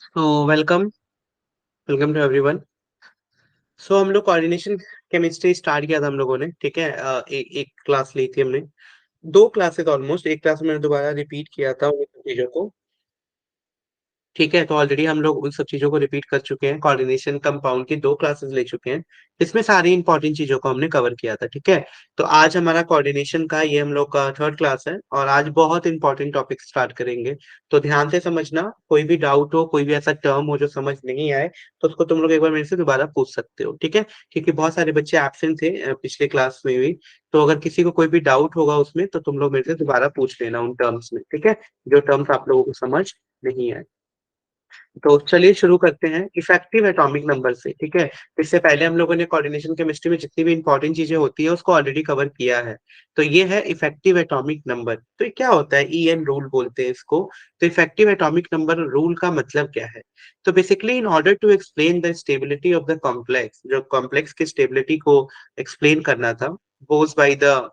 So welcome welcome to everyone. So हम लोग coordination chemistry start किया था हम लोगों ने, ठीक है। एक क्लास ली थी हमने, दो क्लासेस ऑलमोस्ट। एक क्लास में मैंने दोबारा रिपीट किया था उन सब चीजों को, ठीक है। तो ऑलरेडी हम लोग उन सब चीजों को रिपीट कर चुके हैं। कोऑर्डिनेशन कंपाउंड की दो क्लासेस ले चुके हैं, इसमें सारी इंपॉर्टेंट चीजों को हमने कवर किया था, ठीक है। तो आज हमारा कोऑर्डिनेशन का ये हम लोग का थर्ड क्लास है और आज बहुत इंपॉर्टेंट टॉपिक स्टार्ट करेंगे। तो ध्यान से समझना, कोई भी डाउट हो, कोई भी ऐसा टर्म हो जो समझ नहीं आए, तो उसको तुम लोग एक बार मेरे से दोबारा पूछ सकते हो, ठीक है। क्योंकि बहुत सारे बच्चे एब्सेंट थे पिछले क्लास में भी। तो अगर किसी को कोई भी डाउट होगा उसमें, तो तुम लोग मेरे से दोबारा पूछ लेना उन टर्म्स में, ठीक है, जो टर्म्स आप लोगों को समझ नहीं आए। तो चलिए शुरू करते हैं इफेक्टिव एटॉमिक नंबर से, ठीक है। इससे पहले हम लोगों ने कोऑर्डिनेशन केमिस्ट्री में जितनी भी इंपॉर्टेंट चीजें होती है उसको ऑलरेडी कवर किया है। तो ये है इफेक्टिव एटॉमिक नंबर। तो ये क्या होता है? ईएन रूल बोलते हैं इसको। तो इफेक्टिव एटॉमिक नंबर रूल का मतलब क्या है? तो basically in order to explain the stability of the complex, जो कॉम्प्लेक्स की स्टेबिलिटी को एक्सप्लेन करना था, goes by the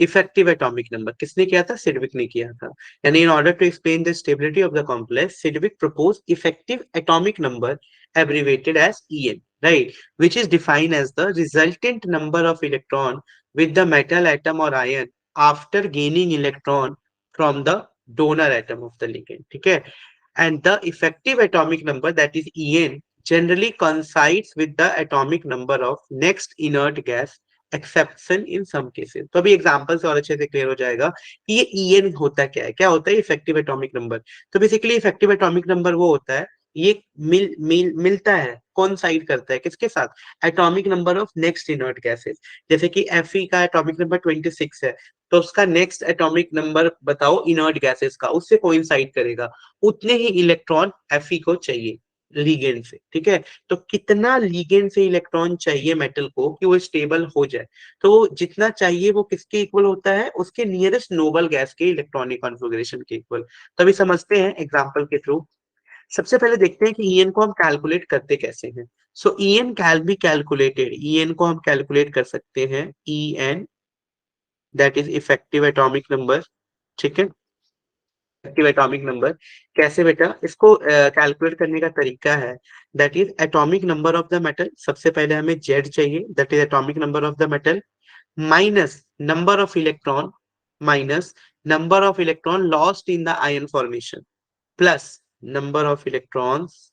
effective atomic number. किसने किया था? सिडविक ने किया था। यानी in order to explain the stability of the complex, Sidgwick propose effective atomic number abbreviated as En, right, which is defined as the resultant number of electron with the metal atom or ion after gaining electron from the donor atom of the ligand, ठीक है। And the effective atomic number, that is En, generally coincides with the atomic number of next inert gas exception in some cases. तो अभी example से और अच्छे से clear हो जाएगा कि ये ईएन होता क्या है। क्या होता है इफेक्टिव एटॉमिक नंबर? तो बेसिकली इफेक्टिव एटॉमिक नंबर वो होता है, ये मिलता है, कौन साइड करता है किसके साथ? Atomic number of next inert gases. जैसे कि Fe का एटॉमिक नंबर 26 है, तो उसका नेक्स्ट एटॉमिक नंबर बताओ इनर्ट गैसेस का, उससे कोइंसाइड करेगा। उतने ही इलेक्ट्रॉन Fe को चाहिए लीगेंड से, ठीक है। तो कितना लीगेंड से इलेक्ट्रॉन चाहिए मेटल को कि वो स्टेबल हो जाए? तो जितना चाहिए वो किसके इक्वल होता है? उसके नियरेस्ट नोबल गैस के इलेक्ट्रॉनिक कॉन्फ़िगरेशन के इक्वल। तो अभी समझते हैं एग्जांपल के थ्रू। सबसे पहले देखते हैं कि ईएन को हम कैलकुलेट करते कैसे हैं। So EN can be calculated, EN को हम कैलकुलेट कर सकते हैं। EN that is effective atomic number, ठीक है। इफेक्टिव एटॉमिक नंबर कैसे बेटा? इसको कैलकुलेट करने का तरीका है, that is atomic number of the metal. सबसे पहले हमें जेड चाहिए, that is atomic number of the metal, minus number of electron, minus number of electron lost in the ion formation, plus number of electrons,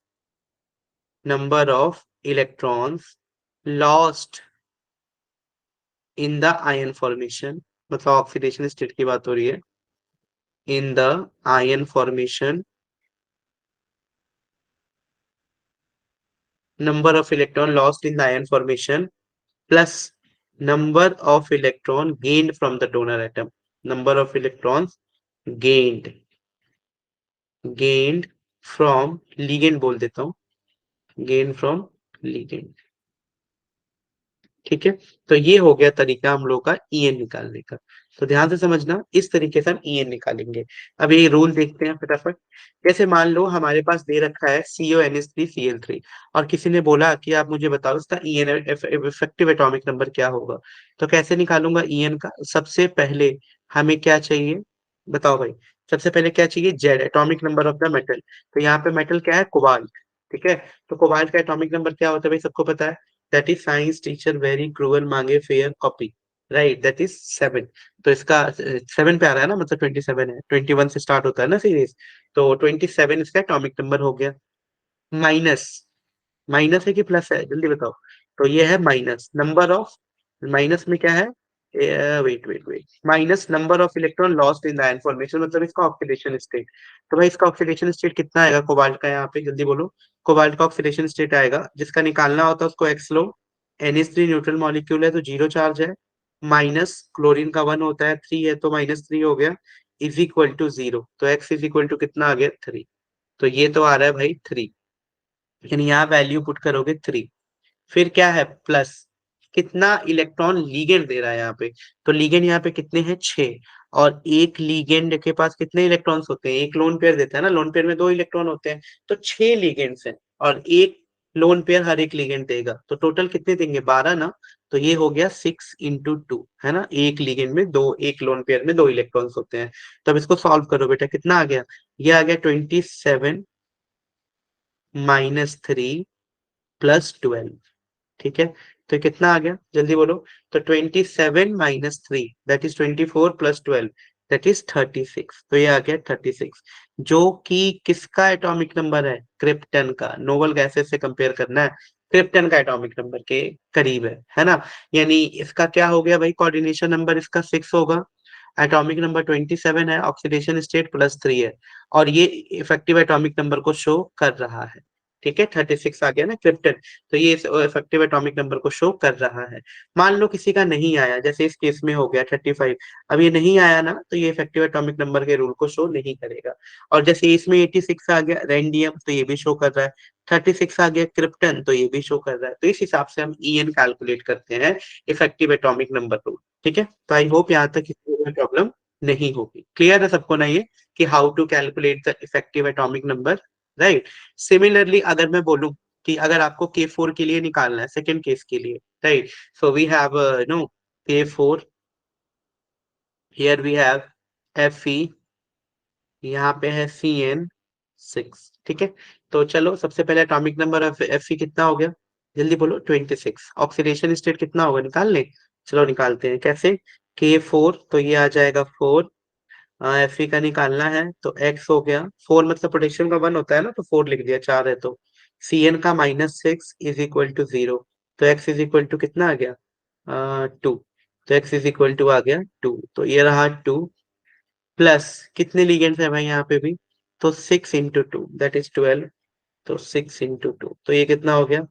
number of electrons lost in the ion formation, मतलब oxidation state की बात हो रही है, इन the ion formation, number of electron lost in the ion formation plus number of electron gained from the donor atom, number of electrons gained from ligand बोल देता हूँ, gained from ligand, ठीक है। तो ये हो गया तरीका हम लोग का ईएन निकालने का। तो ध्यान से समझना, इस तरीके से हम ईएन निकालेंगे। अब ये रूल देखते हैं फटाफट। जैसे मान लो हमारे पास दे रखा है CONH3Cl3 और किसी ने बोला कि आप मुझे बताओ इसका ईएन इफेक्टिव एटॉमिक नंबर क्या होगा। तो कैसे निकालूंगा ईएन का? सबसे पहले हमें क्या चाहिए बताओ भाई? सबसे पहले क्या चाहिए? Z, atomic number of the metal. तो यहाँ पे मेटल क्या है? कोबाल्ट, ठीक है। तो कोबाल्ट का एटॉमिक नंबर क्या होता है भाई? सबको पता है, that is science teacher very cruel मांगे fair copy, right, that is 7। तो इसका 7 पे आ रहा है ना, मतलब 27 है, 21 से स्टार्ट होता है ना सीरीज। तो 27 इसका एटॉमिक नंबर हो गया। माइनस, माइनस है कि प्लस है जल्दी बताओ? तो ये है माइनस नंबर ऑफ, माइनस में क्या है? Wait wait wait, minus number of electron lost in the ion formation, मतलब इसका ऑक्सीडेशन स्टेट। तो भाई इसका ऑक्सीडेशन स्टेट कितना आएगा कोबाल्ट का? यहाँ पे जल्दी बोलो। कोबाल्ट का ऑक्सीडेशन स्टेट आएगा, जिसका निकालना होता है उसको एक्स लो। NH3 न्यूट्रल मॉलिक्यूल है तो जीरो चार्ज है, माइनस क्लोरीन का 1 होता है, 3 है तो -3 हो गया, इज इक्वल टू 0। तो एक्स इज इक्वल टू कितना आ गया? 3। तो ये तो आ रहा है भाई 3, यानी यहाँ वैल्यू पुट करोगे 3। फिर क्या है? प्लस कितना इलेक्ट्रॉन लीगेंड दे रहा है यहाँ पे? तो लीगेंड यहाँ पे कितने हैं? 6। और एक लीगेंड के पास कितने इलेक्ट्रॉन्स होते हैं? एक लोन पेयर देता है ना, लोन पेयर में 2 इलेक्ट्रॉन होते हैं, तो 6 लीगेंड्स हैं और एक लोन पेयर हर एक लिगेंड देगा, तो टोटल कितने देंगे, 12 ना। तो ये हो गया 6 × 2, है ना, एक लिगेंड में दो, एक लोन पेयर में दो इलेक्ट्रॉन्स होते हैं। तब इसको सॉल्व करो बेटा, कितना आ गया, ये आ गया 27 - 3 + 12, ठीक है। तो कितना आ गया, जल्दी बोलो। तो 27 - 3, दैट इज 24 + 12, दैट इज 36। तो ये आ गया 36, जो कि किसका एटॉमिक नंबर है, क्रिप्टन का। नोबल गैसेस से कंपेयर करना है, क्रिप्टन का एटॉमिक नंबर के करीब है ना। यानी इसका क्या हो गया भाई, कोऑर्डिनेशन नंबर इसका 6 होगा, एटॉमिक नंबर 27 है, ऑक्सीडेशन स्टेट +3 है, और ये इफेक्टिव एटॉमिक नंबर को शो कर रहा है। ठीक है, 36 आ गया ना क्रिप्टन। तो ये इफेक्टिव एटॉमिक नंबर को शो कर रहा है। मान लो किसी का नहीं आया, जैसे इस केस में हो गया 35, अब ये नहीं आया ना, तो ये इफेक्टिव एटॉमिक नंबर के रूल को शो नहीं करेगा। और जैसे इसमें 86 आ गया रेंडियम, तो ये भी शो कर रहा है। 36 आ गया क्रिप्टन, तो ये भी शो कर रहा है। तो इस हिसाब से हम ईएन कैलकुलेट करते हैं, इफेक्टिव एटॉमिक नंबर रूल। ठीक है, तो आई होप यहाँ तक किसी को प्रॉब्लम नहीं होगी। क्लियर है सबको ना ये, कि how to calculate the effective atomic number, right. Similarly अगर मैं बोलूं कि अगर आपको K4 के लिए निकालना है, सेकेंड केस के लिए, right, so we have no K4, here we have Fe, यहाँ पे है CN6, ठीक है। तो चलो सबसे पहले एटॉमिक नंबर ऑफ Fe कितना हो गया, जल्दी बोलो, 26। ऑक्सीडेशन स्टेट कितना होगा, निकाल लें। चलो निकालते हैं, कैसे, K4, तो ये आ जाएगा 4, Fe का निकालना है तो X हो गया, 4 मतलब प्रोटेक्शन का 1 होता है ना, तो 4 लिख दिया, 4 है तो। Cn का -6 इज इक्वल टू 0, तो X इज इक्वल टू कितना आ गया, 2। तो X इज इक्वल टू आ गया 2, तो ये रहा 2, प्लस कितने लिगेंड्स है भाई यहाँ पे भी, तो 6 × 2 दैट इज 12, तो 6 × 2, तो ये कितना हो गया,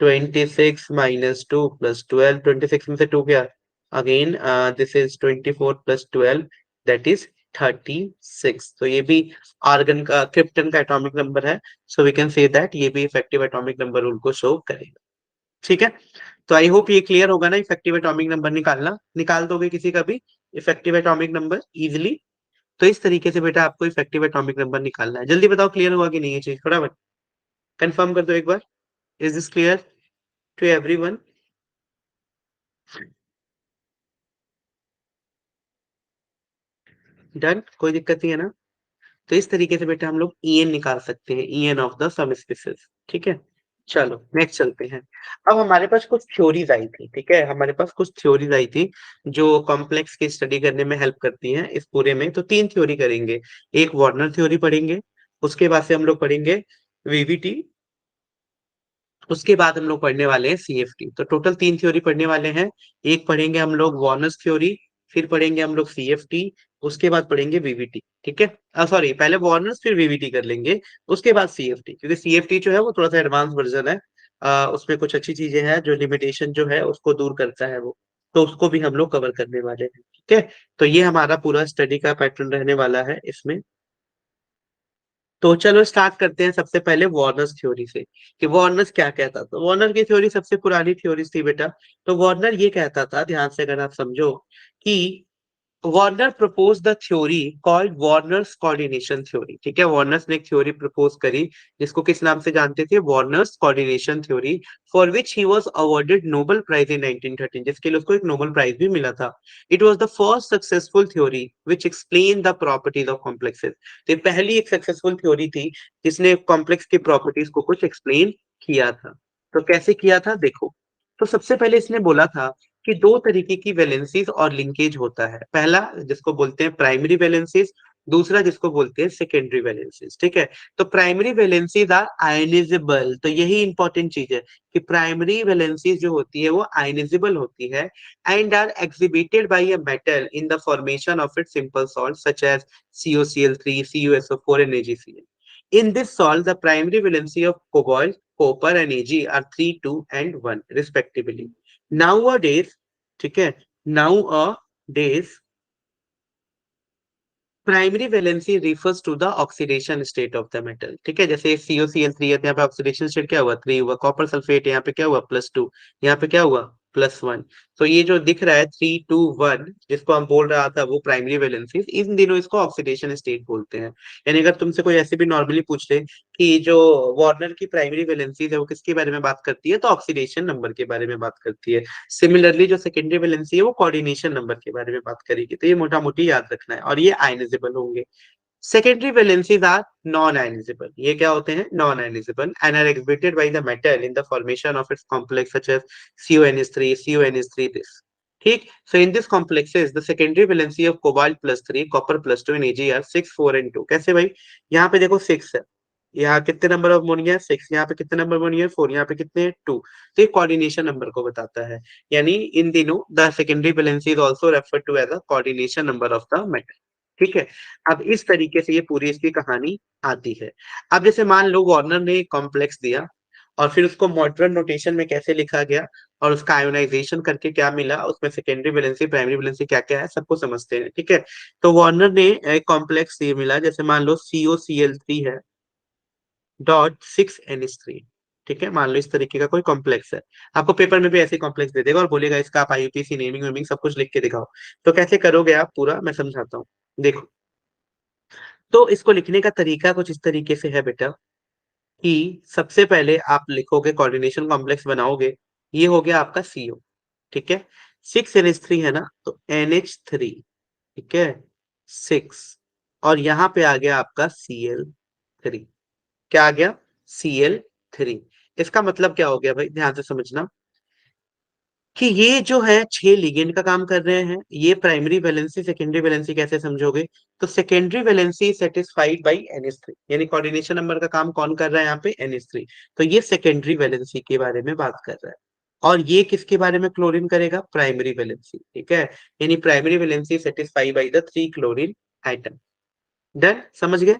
26 - 2 + 12, 26 में से 2 गया, again this is 24 + 12, that is 36। तो ये भी आर्गन का, क्रिप्टन का एटॉमिक नंबर है। So we can say that ये भी इफेक्टिव एटॉमिक नंबर रूल को शो करेगा। ठीक है, तो आई होप ये क्लियर होगा ना, इफेक्टिव एटॉमिक नंबर निकालना, निकाल दोगे किसी का भी इफेक्टिव एटॉमिक नंबर इजिली। तो इस तरीके से बेटा आपको इफेक्टिव एटॉमिक नंबर निकालना है। जल्दी बताओ क्लियर हुआ कि नहीं, ये चीज फटाफट कंफर्म कर दो एक बार। Is this clear to everyone? Done, कोई दिक्कत नहीं है ना। तो इस तरीके से बेटा हम लोग ईएन निकाल सकते हैं, EN of the some species. ठीक है, चलो नेक्स्ट चलते हैं। अब हमारे पास कुछ थ्योरीज आई थी, ठीक है, हमारे पास कुछ थ्योरीज आई थी जो कॉम्प्लेक्स की स्टडी करने में हेल्प करती हैं इस पूरे में। तो 3 थ्योरी करेंगे, एक वार्नर थ्योरी पढ़ेंगे, उसके बाद से हम लोग पढ़ेंगे वीवीटी, उसके बाद हम लोग पढ़ने वाले हैं सीएफटी। तो टोटल 3 थ्योरी पढ़ने वाले हैं। एक पढ़ेंगे हम लोग वार्नर्स थ्योरी, फिर पढ़ेंगे हम लोग सीएफटी, उसके बाद पढ़ेंगे वीवीटी। ठीक है, सॉरी, पहले वार्नर्स फिर वीवीटी कर लेंगे, उसके बाद सीएफटी, क्योंकि सीएफटी जो है वो थोड़ा सा एडवांस वर्जन है। उसमें कुछ अच्छी चीजें हैं, जो लिमिटेशन जो है उसको दूर करता है वो, तो उसको भी हम लोग कवर करने वाले हैं। ठीक है, तो ये हमारा पूरा स्टडी का पैटर्न रहने वाला है इसमें। तो चलो स्टार्ट करते हैं सबसे पहले वार्नर्स थ्योरी से, कि वार्नर्स क्या कहता था। वार्नर की थ्योरी सबसे पुरानी थ्योरी थी बेटा। तो वार्नर ये कहता था, ध्यान से अगर आप समझो, कि Warner propose the theory called Warners coordination theory. ठीक है, वार्नर्स ने एक थ्योरी प्रपोज करी, जिसको किस नाम से जानते थे, Werner's coordination theory, for which he was awarded Nobel prize in 1913, जिसके लिए उसको एक नोबेल प्राइज भी मिला था। It was the first successful theory which explain the properties of complexes. तो ये पहली एक सक्सेसफुल थ्योरी थी जिसने कॉम्प्लेक्स की प्रॉपर्टीज को कुछ एक्सप्लेन किया था। तो कैसे किया था देखो। तो सबसे पहले इसने बोला था कि दो तरीके की वैलेंसीज और लिंकेज होता है। पहला जिसको बोलते हैं प्राइमरी वैलेंसीज, दूसरा जिसको बोलते हैं सेकेंडरी वैलेंसीज। ठीक है, तो प्राइमरी वैलेंसीज आर आयनिजेबल। तो यही इंपॉर्टेंट चीज है कि प्राइमरी वैलेंसीज जो होती है वो आयनिजेबल होती है, and are exhibited by a metal in the formation of its simple salts such as COCl3, CuSO4 and AgCl. In this salt, the primary valency of cobalt, copper and Ag are 3, 2 and 1 respectively. Nowadays, ठीक है, nowadays primary valency refers to the oxidation state of the metal. ठीक है, जैसे COCl3 है, यहाँ पे oxidation state क्या हुआ, 3 हुआ, कॉपर सल्फेट यहाँ पे क्या हुआ, +2, यहाँ पे क्या हुआ, +1। तो ये जो दिख रहा है 3, 2, 1, जिसको हम बोल रहा था वो प्राइमरी वैलेंसी, इन दिनों इसको ऑक्सीडेशन स्टेट बोलते हैं। यानी अगर तुमसे कोई ऐसे भी नॉर्मली पूछ ले कि जो वार्नर की प्राइमरी वैलेंसी है वो किसके बारे में बात करती है, तो ऑक्सीडेशन नंबर के बारे में बात करती है। सिमिलरली जो सेकेंडरी वैलेंसी है वो कोऑर्डिनेशन नंबर के बारे में बात करेगी। तो ये मोटा मोटी याद रखना है, और ये आयनाइजेबल होंगे। Secondary valencies are non-ionizable. ये क्या होते हैं? Non-ionizable and are exhibited by the metal in the formation of its complex such as CuNH3, CuNH3 this. ठीक. So in this complexes, the secondary valency of cobalt +3, copper +2 and Ag are 6, 4 and 2. कैसे भाई? यहाँ पे देखो 6 है, यहाँ कितने number of ammonia है? 6। यहाँ पे कितने नंबर अमोनिया है? 4। यहाँ पे कितने? 2। तो ये कोऑर्डिनेशन नंबर को बताता है। यानी इन दिनों the secondary valency is also referred to as a coordination number of the metal. ठीक है। अब इस तरीके से ये पूरी इसकी कहानी आती है। अब जैसे मान लो वार्नर ने कॉम्प्लेक्स दिया और फिर उसको मॉडर्न नोटेशन में कैसे लिखा गया और उसका आयोनाइजेशन करके क्या मिला, उसमें सेकेंडरी वैलेंसी प्राइमरी वैलेंसी क्या क्या है सबको समझते हैं। ठीक है। तो वार्नर ने एक कॉम्प्लेक्स ये मिला, जैसे मान लो COCl3 है .6NH3। ठीक है, मान लो इस तरीके का कोई कॉम्प्लेक्स है। आपको पेपर में भी ऐसे कॉम्प्लेक्स दे देगा और बोलेगा इसका आप IUPAC नेमिंग वेमिंग सब कुछ लिख के दिखाओ। तो कैसे करोगे आप पूरा मैं समझाता हूँ। देखो, तो इसको लिखने का तरीका कुछ इस तरीके से है बेटा, कि सबसे पहले आप लिखोगे कोऑर्डिनेशन कॉम्प्लेक्स बनाओगे। ये हो गया आपका CO। ठीक है। 6NH3 है ना, तो NH3। ठीक है, 6। और यहाँ पे आ गया आपका Cl3। क्या आ गया? Cl3। इसका मतलब क्या हो गया भाई, ध्यान से समझना कि ये जो है 6 लिगेंड का काम कर रहे हैं। ये प्राइमरी वैलेंसी सेकेंडरी वैलेंसी कैसे समझोगे, तो secondary valency satisfied by NH3, यानी कोऑर्डिनेशन नंबर का काम कौन कर रहा है यहाँ पे? NH3। तो ये सेकेंडरी वैलेंसी के बारे में बात कर रहा है। और ये किसके बारे में क्लोरीन करेगा? Primary valency. ठीक है, यानी primary valency satisfied by the 3 chlorine item. Done, समझ गए?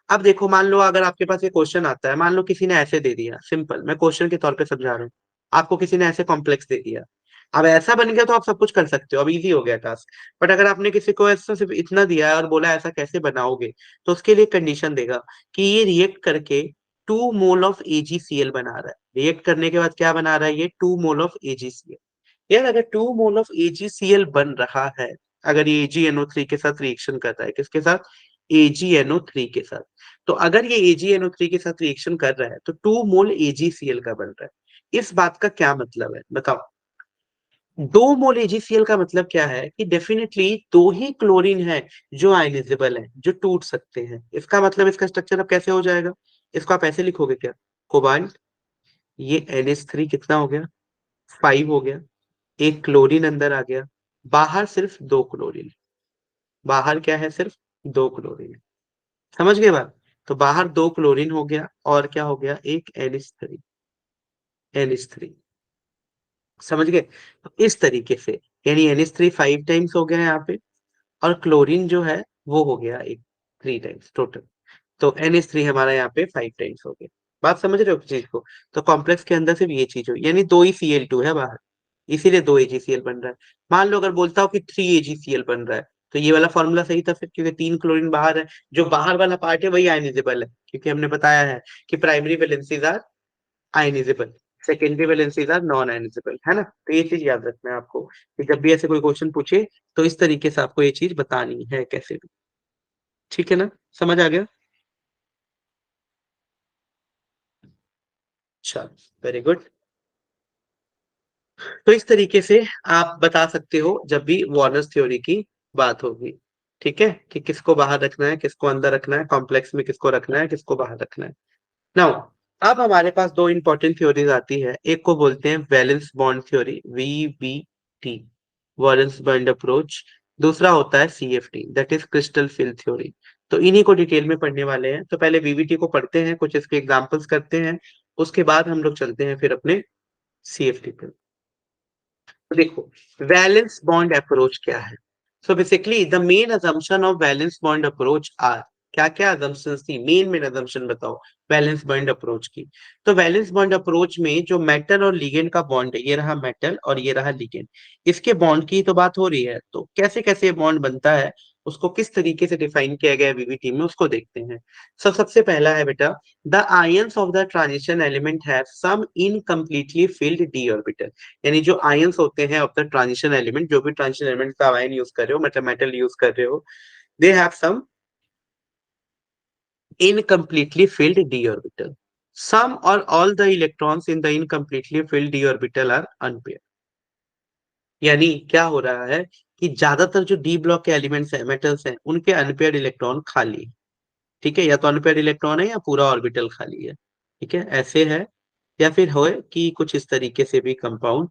अब देखो, मान लो अगर आपके पास ये क्वेश्चन आता है, मान लो किसी ने ऐसे दे दिया, सिंपल मैं क्वेश्चन के तौर पे समझा रहा हूँ। आपको किसी ने ऐसे कॉम्प्लेक्स दे दिया, अब ऐसा बन गया तो आप सब कुछ कर सकते हो, अब इजी हो गया टास्क। बट अगर आपने किसी को ऐसा सिर्फ इतना दिया है और बोला ऐसा कैसे बनाओगे, तो उसके लिए कंडीशन देगा कि ये रिएक्ट करके 2 मोल ऑफ AgCl बना रहा है। रिएक्ट करने के बाद क्या बना रहा है? ये 2 मोल ऑफ AgCl। यार अगर 2 मोल ऑफ AgCl बन रहा है, अगर ये AgNO3 के साथ रिएक्शन कर रहा है, किसके साथ? AgNO3 के साथ। तो अगर ये AgNO3 के साथ रिएक्शन कर रहा है तो 2 मोल AgCl का बन रहा है। इस बात का क्या मतलब है बताओ? 2 मोल AgCl का मतलब क्या है कि डेफिनेटली दो ही क्लोरीन है जो आयनिजेबल है, जो टूट सकते हैं। इसका मतलब इसका स्ट्रक्चर अब कैसे हो जाएगा? इसको आप ऐसे लिखोगे क्या? कोबाल्ट, ये NH3 कितना हो गया? 5 हो गया। एक क्लोरीन अंदर आ गया, बाहर सिर्फ 2 क्लोरीन। बाहर क्या है? सिर्फ 2 क्लोरीन। समझ गए बात? तो बाहर 2 क्लोरीन हो गया और क्या हो गया? एक NH3। NH3 समझ गए? तो इस तरीके से, यानी NH3 5 टाइम्स हो गया यहाँ पे, और क्लोरीन जो है वो हो गया एक 3 टाइम्स टोटल। तो NH3 हमारा यहाँ पे 5 टाइम्स हो गया। बात समझ रहे हो चीज को? तो कॉम्प्लेक्स के अंदर सिर्फ ये चीज हो, यानी 2 ही Cl2 है बाहर, इसीलिए 2 AgCl बन रहा है। मान लो अगर बोलता हूँ कि 3 AgCl बन रहा है, तो ये वाला फॉर्मूला सही था फिर, क्योंकि 3 क्लोरीन बाहर है। जो बाहर वाला पार्ट है वही आयनिजेबल है, क्योंकि हमने बताया है कि primary valencies are ionizable, secondary valencies are non ionizable, है ना? तो ये चीज याद रखना है आपको, कि जब भी ऐसे कोई क्वेश्चन पूछे तो इस तरीके से आपको ये चीज बतानी है कैसे भी। ठीक है ना? समझ आ गया? अच्छा, वेरी गुड। तो इस तरीके से आप बता सकते हो जब भी वार्नर्स थ्योरी की बात होगी। ठीक है, कि किसको बाहर रखना है, किसको अंदर रखना है, कॉम्प्लेक्स में किसको रखना है, किसको बाहर रखना है। नाउ, अब हमारे पास दो इंपॉर्टेंट थ्योरीज आती है। एक को बोलते हैं valence bond theory, VBT, valence bond approach. दूसरा होता है CFT, that is crystal field theory. तो इन्हीं को डिटेल में पढ़ने वाले हैं। तो पहले VBT को पढ़ते हैं, कुछ इसके एग्जांपल्स करते हैं, उसके बाद हम लोग चलते हैं फिर अपने CFT पे। तो देखो, वैलेंस बॉन्ड अप्रोच क्या है? So basically the main assumption of valence bond approach are, क्या क्या अजम्पशंस थी? मेन अजम्पशन बताओ वैलेंस बॉन्ड अप्रोच की। तो वैलेंस बॉन्ड अप्रोच में जो मेटल और लिगेंड का बॉन्ड है, ये रहा मेटल और ये रहा लिगेंड, इसके बॉन्ड की तो बात हो रही है। तो कैसे कैसे बॉन्ड बनता है, उसको किस तरीके से डिफाइन किया गया है वीवीटी में, उसको देखते हैं। सबसे पहला है बेटा, the ions of the transition element have some incompletely filled d orbital. यानी जो आयंस होते हैं ऑफ द ट्रांजिशन एलिमेंट, जो भी ट्रांजिशन एलिमेंट का आयन यूज कर रहे हो, मतलब मेटल यूज कर रहे हो, they have some incompletely filled d orbital. Some or all the electrons in the incompletely filled d orbital are unpaired. यानी क्या हो रहा है कि ज्यादातर जो डी ब्लॉक के एलिमेंट्स हैं, मेटल्स हैं, उनके अनपेयर्ड इलेक्ट्रॉन खाली है। ठीक है, या तो अनपेयर्ड इलेक्ट्रॉन है या पूरा ऑर्बिटल खाली है। ठीक है, ऐसे है। या फिर हो कि कुछ इस तरीके से भी कंपाउंड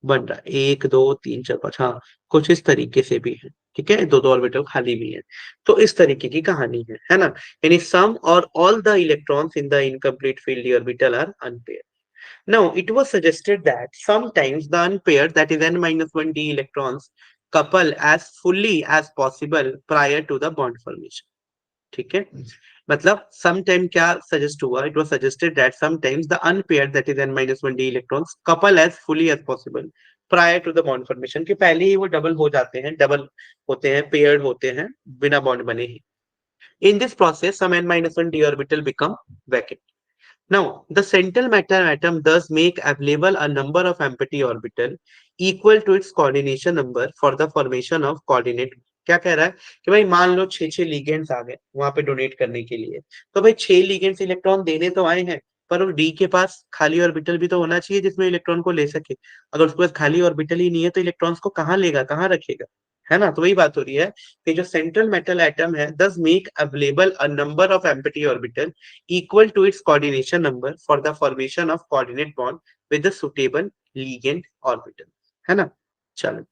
बन रहा है, 1 2 3 4 5, हाँ, कुछ इस तरीके से भी है। ठीक है, दो दो ऑर्बिटल खाली भी है। तो इस तरीके की कहानी है ना। यानी सम और all the electrons in the incomplete filled orbital are unpaired. Now, it was suggested that sometimes the unpaired, that is n minus 1 d electrons, couple as fully as possible prior to the bond formation. ठीक है, मतलब sometime क्या suggest हुआ, it was suggested that sometimes the unpaired, that is n minus 1 d electrons, couple as fully as possible prior to the bond formation, कि पहले ही वो double हो जाते हैं, डबल होते हैं, पेयर्ड होते हैं, बिना बॉन्ड बने ही. In this process, some n minus 1 d orbital become vacant. Now, the central matter atom does make available a number of empty orbital equal to its coordination number for the formation of coordinate. क्या कह रहा है कि भाई मान लो 6 ligands आ गए वहां पे डोनेट करने के लिए, तो भाई 6 लिगेंड्स इलेक्ट्रॉन देने तो आए हैं, पर उस डी के पास खाली ऑर्बिटल भी तो होना चाहिए जिसमें इलेक्ट्रॉन को ले सके। अगर उसके पास खाली ऑर्बिटल ही नहीं है तो इलेक्ट्रॉन्स को कहाँ लेगा, कहाँ रखेगा, है ना। तो वही बात हो रही है कि जो सेंट्रल मेटल एटम है दस make available a number of empty orbital equal to its coordination number for the formation of coordinate bond with the suitable ligand orbital, है ना। चलो,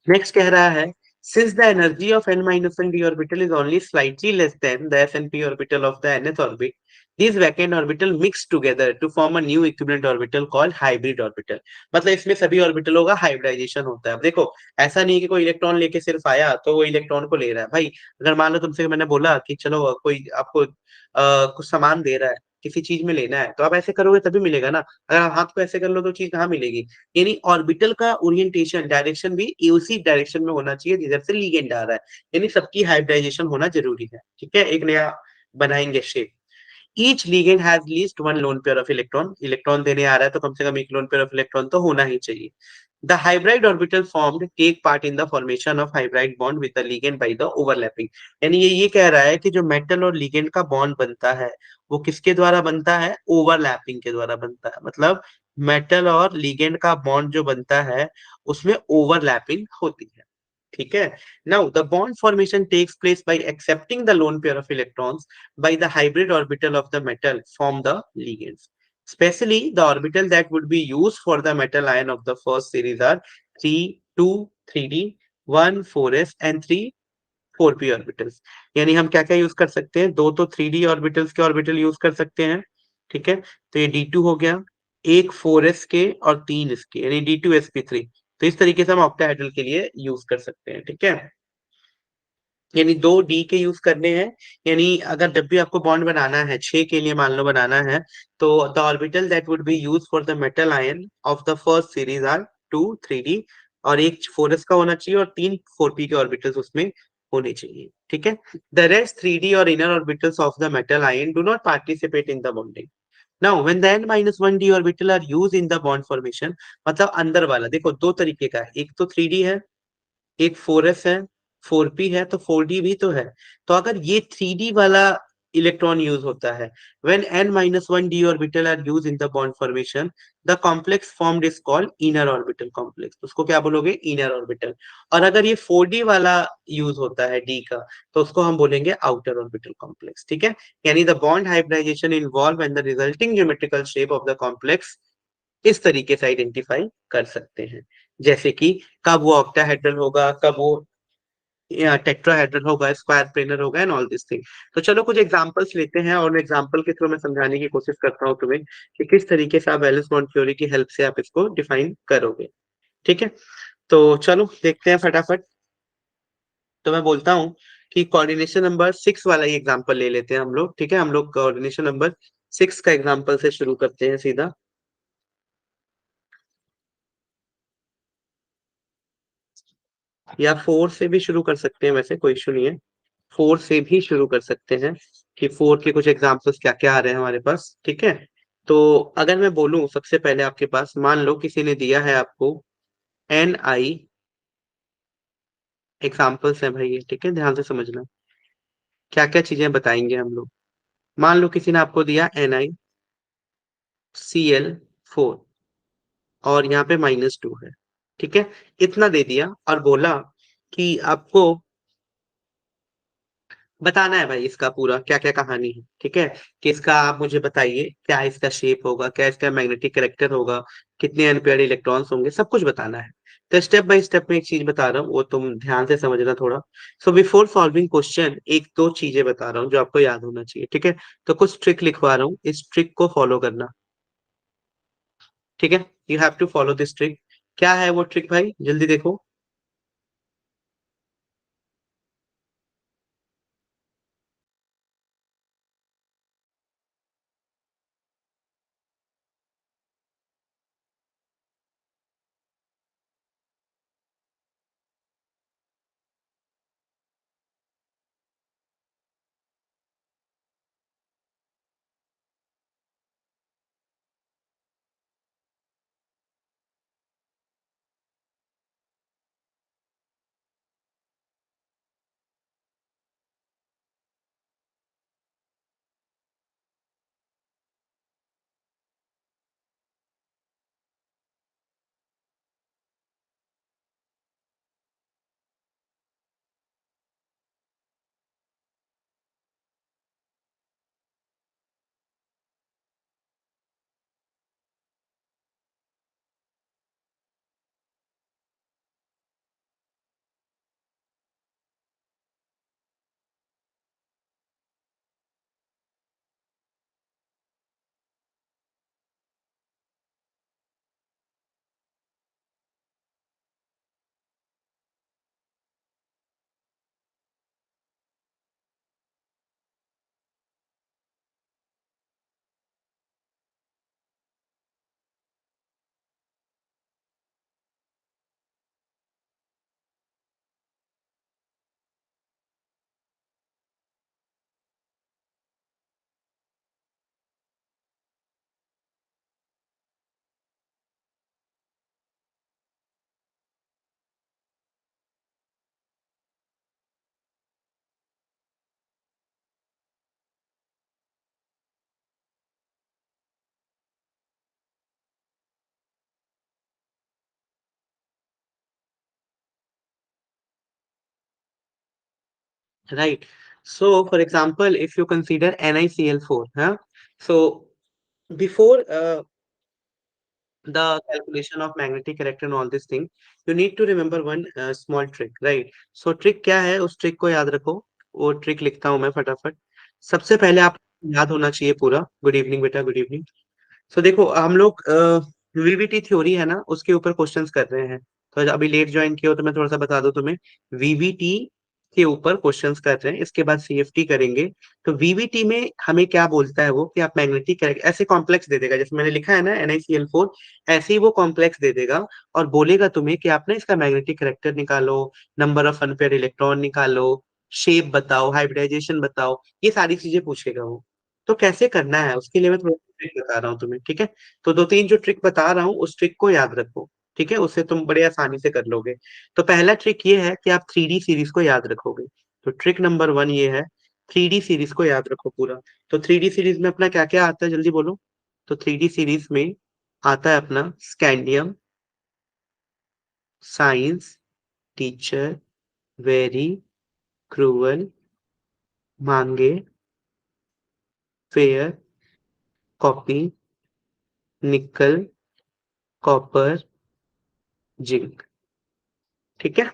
नेक्स्ट कह रहा है, since the energy of n minus 1 d orbital is only slightly less than the s and p orbital of the nth orbit, these vacant orbital mix together to form a new equivalent orbital called hybrid orbital. मतलब इसमें सभी ऑर्बिटलों का hybridisation होता है। अब देखो, ऐसा नहीं कि कोई इलेक्ट्रॉन लेके सिर्फ आया तो वो इलेक्ट्रॉन को ले रहा है। भाई अगर मान लो तुमसे मैंने बोला कि चलो कोई आपको कुछ सामान दे रहा है, किसी चीज में लेना है, तो आप ऐसे करोगे तभी मिलेगा ना। अगर आप हाथ को ऐसे कर लो तो चीज कहाँ मिलेगी। यानी ऑर्बिटल का ओरिएंटेशन, डायरेक्शन भी उसी डायरेक्शन में होना चाहिए जिधर से लिगेंड आ रहा है। यानी सबकी हाइब्रिडाइजेशन होना जरूरी है। ठीक है, एक नया बनाएंगे shape. Each ligand has least one lone pair of electron, electron देने आ रहा है तो कम से कम एक लोन पेयर ऑफ इलेक्ट्रॉन तो होना ही चाहिए। The hybrid orbital formed take part in the formation of hybrid bond with the ligand by the overlapping. यानी ये कह रहा है कि जो मेटल और लिगेंड का बॉन्ड बनता है वो किसके द्वारा बनता है, ओवरलैपिंग के द्वारा बनता है। मतलब मेटल और लिगेंड का बॉन्ड जो बनता है उसमें ओवरलैपिंग होती है। ठीक है, now the bond formation takes place by accepting the lone pair of electrons by the hybrid orbital of the metal form the ligands. Especially the orbital that would be used for the metal ion of the first series are 3 2 3d 1 4s and 3 4p orbitals. यानी हम क्या क्या use कर सकते हैं, दो तो 3d orbitals के ऑर्बिटल यूज कर सकते हैं। ठीक है, तो ये d2 हो गया, एक 4s के और 3 इसके, यानी d2sp3। तो इस तरीके से हम ऑक्टाहेड्रल के लिए यूज कर सकते हैं। ठीक है, यानी दो डी के यूज करने हैं। यानी अगर जब भी आपको बॉन्ड बनाना है 6 के लिए मान लो बनाना है, तो the orbital that would be use for the metal ion of the first series are 2 3d, और एक 4s का होना चाहिए और 3 4p के ऑर्बिटल्स उसमें होने चाहिए। ठीक है, द रेस्ट 3d और inner orbitals of the metal ion do not participate in the bonding. Now when the n minus 1 d orbital are used in the bond formation, मतलब अंदर वाला देखो दो तरीके का है, एक तो 3d है, एक 4s है, 4p है, तो 4d भी तो है। तो अगर ये 3d वाला इलेक्ट्रॉन यूज होता है, when n minus 1 d orbital are use in the bond formation, the complex formed is called inner orbital complex. उसको क्या बोलोगे, इनर ऑर्बिटल। और अगर ये 4d वाला यूज होता है d का, तो उसको हम बोलेंगे आउटर ऑर्बिटल कॉम्प्लेक्स। ठीक है, यानी the bond hybridization involve and the resulting geometrical shape of the complex इस तरीके से आइडेंटिफाई कर सकते हैं। जैसे कि कब वो ऑक्टाहेड्रल होगा, कब वो टेट्राहेड्रल होगा, स्क्वायर प्लेनर होगा, एंड ऑल दिस थिंग। तो चलो कुछ एग्जांपल्स लेते हैं और एग्जांपल के थ्रू मैं समझाने की कोशिश करता हूँ तुम्हें कि किस तरीके से आप वैलेंस बॉन्ड थ्योरी की हेल्प से आप इसको डिफाइन करोगे। ठीक है, तो चलो देखते हैं फटाफट। तो मैं बोलता हूँ कि कोऑर्डिनेशन नंबर 6 वाला ही एग्जांपल ले लेते हैं हम लोग। ठीक है, हम लोग कोऑर्डिनेशन नंबर 6 का एग्जांपल से शुरू करते हैं सीधा। या फोर से भी शुरू कर सकते हैं, वैसे कोई इशू नहीं है। फोर से भी शुरू कर सकते हैं कि फोर के कुछ एग्जाम्पल्स क्या क्या आ रहे हैं हमारे पास, ठीक है। तो अगर मैं बोलूं सबसे पहले आपके पास, मान लो किसी ने दिया है आपको NI, एग्जाम्पल्स हैं भाई ये, ठीक है, ध्यान से समझना क्या क्या चीजें बताएंगे हम लोग। मान लो किसी ने आपको दिया NiCl4 और यहाँ पे -2 है, ठीक है, इतना दे दिया और बोला कि आपको बताना है भाई इसका पूरा क्या क्या कहानी है, ठीक है, कि इसका आप मुझे बताइए क्या इसका शेप होगा, क्या इसका मैग्नेटिक करेक्टर होगा, कितने एनपेयर इलेक्ट्रॉन्स होंगे, सब कुछ बताना है। तो स्टेप बाय स्टेप में एक चीज बता रहा हूँ, वो तुम ध्यान से समझना थोड़ा। सो बिफोर सॉल्विंग क्वेश्चन एक दो चीजें बता रहा हूँ जो आपको याद होना चाहिए, ठीक है। तो कुछ ट्रिक लिखवा रहा हूँ, इस ट्रिक को फॉलो करना, ठीक है। You have to follow this trick. क्या है वो ट्रिक भाई, जल्दी देखो। Right. So, for example, if you consider NiCl4, huh? So, before the calculation of magnetic character and all this thing, you need to remember one small trick, right? So, trick क्या है, उस trick को याद रखो। वो trick लिखता हूँ मैं फटाफट। सबसे पहले आप याद होना चाहिए पूरा। गुड इवनिंग बेटा, गुड इवनिंग। सो देखो हम लोग वीवीटी थ्योरी है ना, उसके ऊपर क्वेश्चंस कर रहे हैं। तो अभी लेट ज्वाइन किया हो तो मैं थोड़ा सा बता दूं तुम्हें। वीवीटी के ऊपर क्वेश्चंस कर रहे हैं, इसके बाद सीएफटी करेंगे। तो वीवीटी में हमें क्या बोलता है वो, कि आप मैग्नेटिक ऐसे कॉम्प्लेक्स दे देगा, जैसे मैंने लिखा है ना NiCl4, ऐसे ही वो कॉम्प्लेक्स दे देगा और बोलेगा तुम्हें कि आप ना इसका मैग्नेटिक करेक्टर निकालो, नंबर ऑफ अनपेयर इलेक्ट्रॉन निकालो, शेप बताओ, हाइब्रिडाइजेशन बताओ, ये सारी चीजें पूछेगा वो। तो कैसे करना है उसके लिए मैं थोड़ा ट्रिक बता रहा हूँ तुम्हें, ठीक है। तो दो तीन जो ट्रिक बता रहा हूँ उस ट्रिक को याद रखो, ठीक है, उससे तुम बड़े आसानी से कर लोगे। तो पहला ट्रिक ये है कि आप 3D सीरीज को याद रखोगे। तो ट्रिक नंबर 1 ये है, 3D सीरीज को याद रखो पूरा। तो 3D सीरीज में अपना क्या क्या आता है, जल्दी बोलो। तो 3D सीरीज में आता है अपना scandium, science teacher, very, cruel, मांगे, फेयर, कॉपी, निकल, कॉपर, जिंक, ठीक है।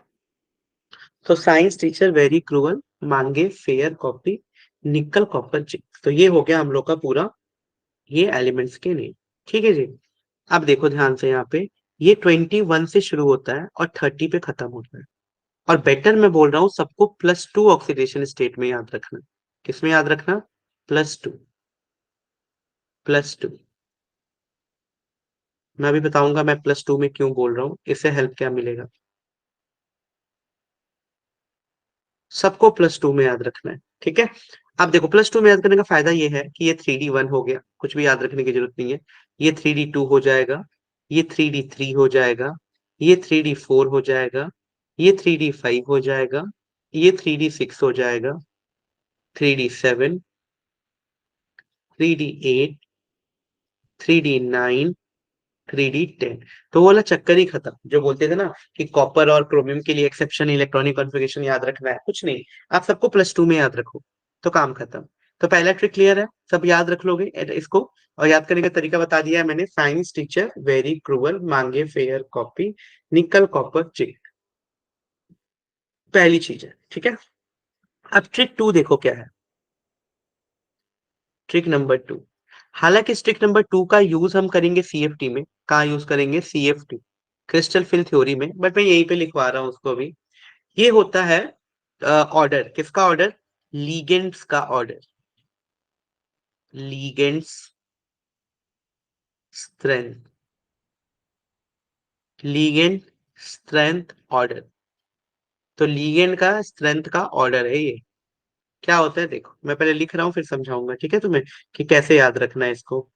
तो साइंस टीचर, वेरी क्रूअल, मांगे, फेयर, कॉपी, निकल, कॉपर, जिंक, तो ये हो गया हम लोग का पूरा, ये एलिमेंट्स के नेम, ठीक है जी। अब देखो ध्यान से यहाँ पे, ये 21 से शुरू होता है और 30 पे खत्म होता है। और बेटर मैं बोल रहा हूँ सबको +2 ऑक्सीडेशन स्टेट में याद रखना। किसमें याद रखना, +2, +2। मैं अभी बताऊंगा मैं +2 में क्यों बोल रहा हूँ, इससे हेल्प क्या मिलेगा। सबको +2 में याद रखना है, ठीक है। अब देखो +2 में याद करने का फायदा ये है कि ये 3D1 हो गया, कुछ भी याद रखने की जरूरत नहीं है। ये 3D2 हो जाएगा, ये 3D3 हो जाएगा, ये 3D4 हो जाएगा, ये 3D5 हो जाएगा, ये 3D6 हो जाएगा, 3D7, 3D8, 3D9, 3D10। तो वो वाला चक्कर ही खत्म, जो बोलते थे ना कि कॉपर और क्रोमियम के लिए एक्सेप्शन इलेक्ट्रॉनिक कॉन्फ़िगरेशन याद रखना है, कुछ नहीं। आप सबको +2 में याद रखो, तो काम खत्म। तो पहला ट्रिक क्लियर है, सब याद रख लोगे इसको। और याद करने का तरीका बता दिया है मैंने, साइंस टीचर वेरी क्रूअल, मांगे फेयर कॉपी, निकल कॉपर चिक, पहली चीज है, ठीक है। अब ट्रिक 2 देखो क्या है। ट्रिक नंबर 2, हालांकि इस ट्रिक नंबर 2 का यूज हम करेंगे सीएफटी में। कहाँ यूज करेंगे? सीएफटी, क्रिस्टल फिल थ्योरी में, बट मैं यहीं पे लिखवा रहा हूँ उसको भी। ये होता है ऑर्डर, किसका ऑर्डर? लीगेंड्स का order, ligands strength, ligand strength order. तो लीगेंड का स्ट्रेंथ का ऑर्डर है ये। क्या होता है देखो, मैं पहले लिख रहा हूँ फिर समझाऊंगा, ठीक है तुम्हें, कि कैसे याद रखना है इसको।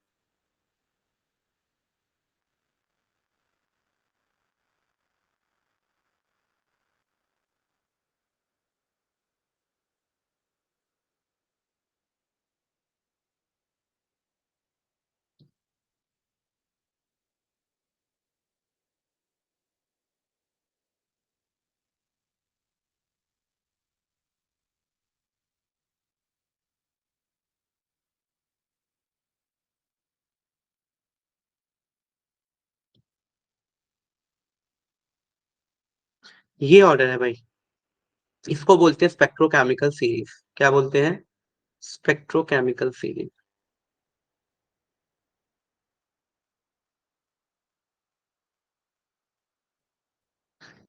ये ऑर्डर है भाई, इसको बोलते हैं स्पेक्ट्रोकेमिकल सीरीज। क्या बोलते हैं? Spectrochemical series.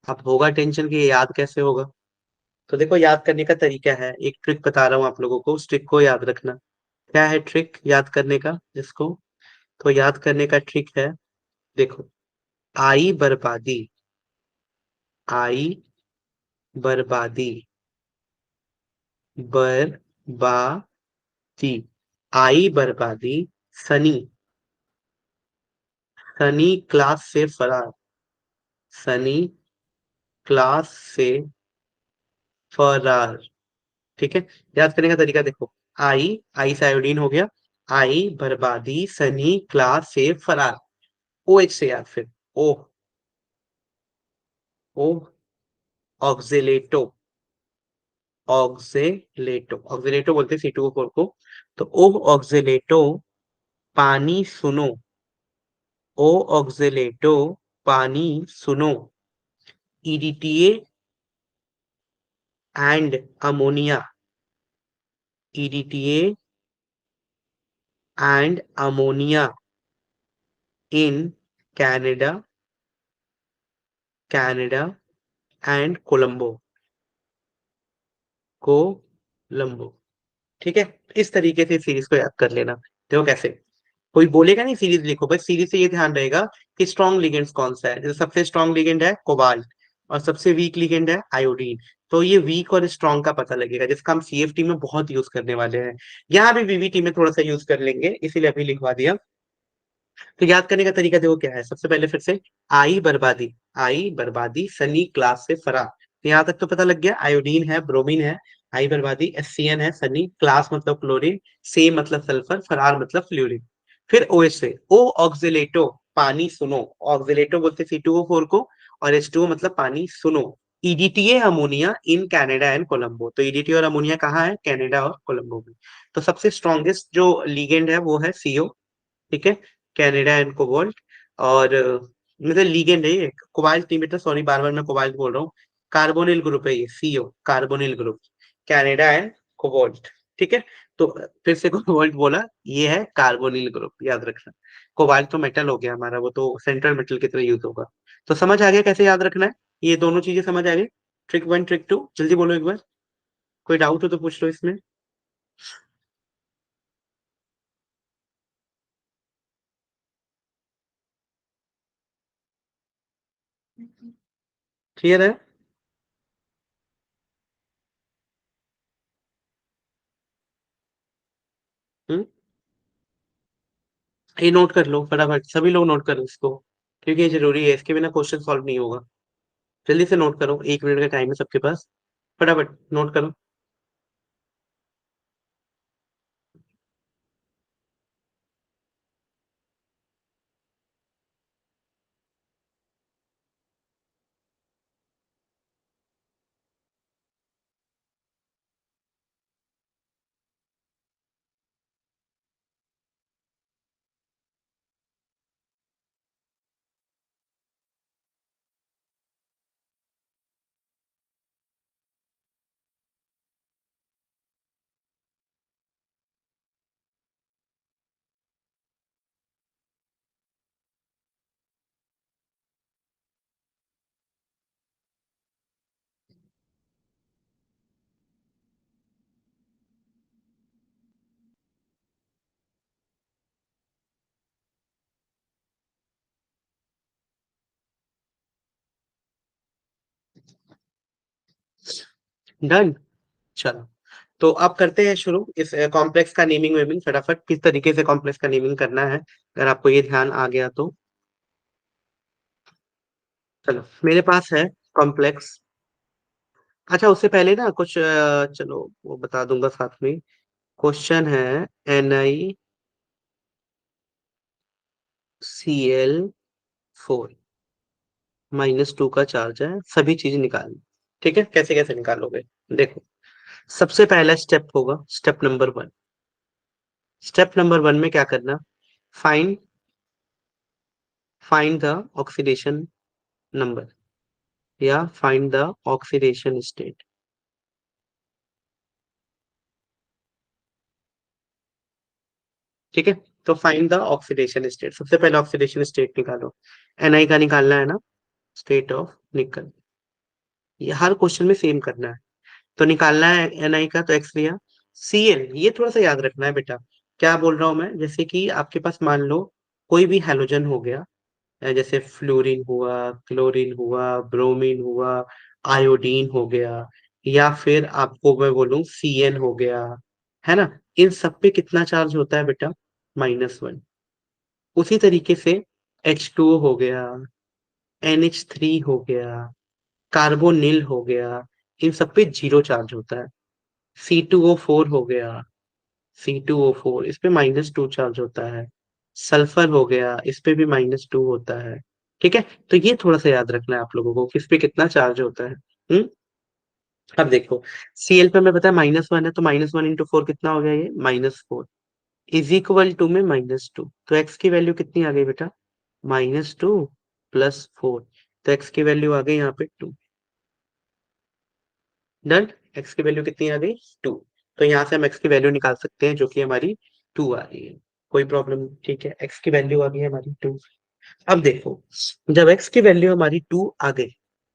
अब होगा टेंशन कि ये याद कैसे होगा। तो देखो याद करने का तरीका है, एक ट्रिक बता रहा हूँ आप लोगों को, उस ट्रिक को याद रखना। क्या है ट्रिक याद करने का जिसको? तो याद करने का ट्रिक है, देखो, आई बर्बादी, आई बर्बादी, बर्बादी, आई बर्बादी, सनी, सनी क्लास से फरार, सनी क्लास से फरार, ठीक है। याद करने का तरीका देखो, आई से आयोडीन हो गया, आई बर्बादी सनी क्लास से फरार, ओ एच से याद फिर, ओ, ओ ऑक्सिलेटो, ऑक्सिलेटो, ऑक्सिलेटो बोलते C2O4 को। तो ओ ऑक्सिलेटो पानी सुनो, ओ ऑक्सिलेटो पानी सुनो, EDTA and ammonia, EDTA and ammonia in Canada, Canada and Colombo, Colombo, ठीक है। इस तरीके से सीरीज को याद कर लेना। देखो कैसे, कोई बोलेगा नहीं सीरीज लिखो, बस सीरीज से ये ध्यान रहेगा कि स्ट्रॉन्ग लिगेंड कौन सा है। जैसे सबसे स्ट्रॉन्ग लिगेंड है कोबाल्ट, और सबसे वीक लिगेंड है आयोडीन। तो ये वीक और स्ट्रॉन्ग का पता लगेगा, जिसका हम सीएफटी में बहुत यूज करने वाले हैं। यहाँ भी वीवीटी में थोड़ा सा यूज कर लेंगे, इसीलिए अभी लिखवा दिया। तो याद करने का तरीका देखो क्या है, सबसे पहले फिर से, आई बर्बादी, आई बर्बादी सनी क्लास से फरार। तो यहाँ तक तो पता लग गया, आयोडीन है, ब्रोमीन है, आई बर्बादी एससीएन है, सनी क्लास मतलब क्लोरीन, से मतलब सल्फर, फरार मतलब फ्लूरिन। फिर ओ एच से, ओ ऑक्सिलेटो पानी सुनो, ऑक्सिलेटो बोलते C2O4 को, और H2O मतलब पानी सुनो, EDTA ammonia in Canada and Colombo. तो ईडीटी और अमोनिया कहाँ है? कनाडा और कोलंबो में। तो सबसे स्ट्रॉन्गेस्ट जो लिगेंड है वो है CO, ठीक है, कैनेडा एंड कोबाल्ट। और मतलब लीगेंड है ये, कोबाल्ट नहीं बेटा, सॉरी, बार बार मैं कोबाल्ट बोल रहा हूँ। कार्बोनिल ग्रुप है ये, CO, carbonyl group, Canada and cobalt, ठीक है। तो फिर से कोबाल्ट बोला, ये है कार्बोनिल ग्रुप, याद रखना। कोबाल्ट तो मेटल हो गया हमारा, वो तो सेंट्रल मेटल की तरह यूज होगा। तो समझ आ गया कैसे याद रखना है? ये दोनों चीजें समझ आ गई। ट्रिक 1 ट्रिक 2, जल्दी बोलो एक बार, कोई डाउट हो तो पूछ लो इसमें। क्लियर है? हम्म, ये नोट कर लो फटाफट, सभी लोग नोट करो इसको, क्योंकि ये जरूरी है, इसके बिना क्वेश्चन सॉल्व नहीं होगा। जल्दी से नोट करो, 1 मिनट का टाइम है सबके पास, फटाफट नोट करो। डन। चलो, तो अब करते हैं शुरू इस कॉम्प्लेक्स का नेमिंग वेमिंग, फटाफट किस तरीके से कॉम्प्लेक्स का नेमिंग करना है, अगर आपको ये ध्यान आ गया तो। चलो मेरे पास है कॉम्प्लेक्स। अच्छा उससे पहले ना कुछ चलो वो बता दूंगा साथ में। क्वेश्चन है NiCl4 -2 का चार्ज है, सभी चीज निकालनी। ठीक है, कैसे कैसे निकालोगे, देखो। सबसे पहला स्टेप होगा स्टेप नंबर 1। स्टेप नंबर 1 में क्या करना, find find the oxidation number, या फाइंड द ऑक्सीडेशन स्टेट। ठीक है, तो फाइंड द ऑक्सीडेशन स्टेट, सबसे पहले ऑक्सीडेशन स्टेट निकालो। Ni का निकालना है ना, स्टेट ऑफ निकल, ये हर क्वेश्चन में सेम करना है। तो निकालना है Ni का, तो एक्स लिया। Cl ये थोड़ा सा याद रखना है बेटा, क्या बोल रहा हूं मैं, जैसे कि आपके पास मान लो कोई भी हैलोजन हो गया, जैसे फ्लोरीन हुआ, क्लोरीन हुआ, ब्रोमीन हुआ, आयोडीन हो गया, या फिर आपको मैं बोलूं Cn हो गया, है ना। इन सब पे कितना चार्ज होता है बेटा, -1। उसी तरीके से H2O हो गया, NH3 हो गया, कार्बोनिल हो गया, इन सब पे 0 चार्ज होता है। C2O4 हो गया, C2O4 इस पे -2 चार्ज होता है। सल्फर हो गया, इस पे भी -2 होता है। ठीक है, तो ये थोड़ा सा याद रखना है आप लोगों को, किस पे कितना चार्ज होता है। हम्म। अब देखो, Cl पे हमें पता है -1 है, तो -1 × 4 कितना हो गया, ये -4 इज इक्वल टू में -2, तो एक्स की वैल्यू कितनी आ गई बेटा, -2 +4, तो एक्स की वैल्यू आ गई यहाँ पे 2। डन। एक्स की वैल्यू कितनी आ गई, 2। तो यहाँ से हम एक्स की वैल्यू निकाल सकते हैं, जो कि हमारी 2 आ रही है। कोई प्रॉब्लम नहीं, ठीक है, एक्स की वैल्यू आ गई है हमारी 2। अब देखो, जब एक्स की वैल्यू हमारी 2 आ गई,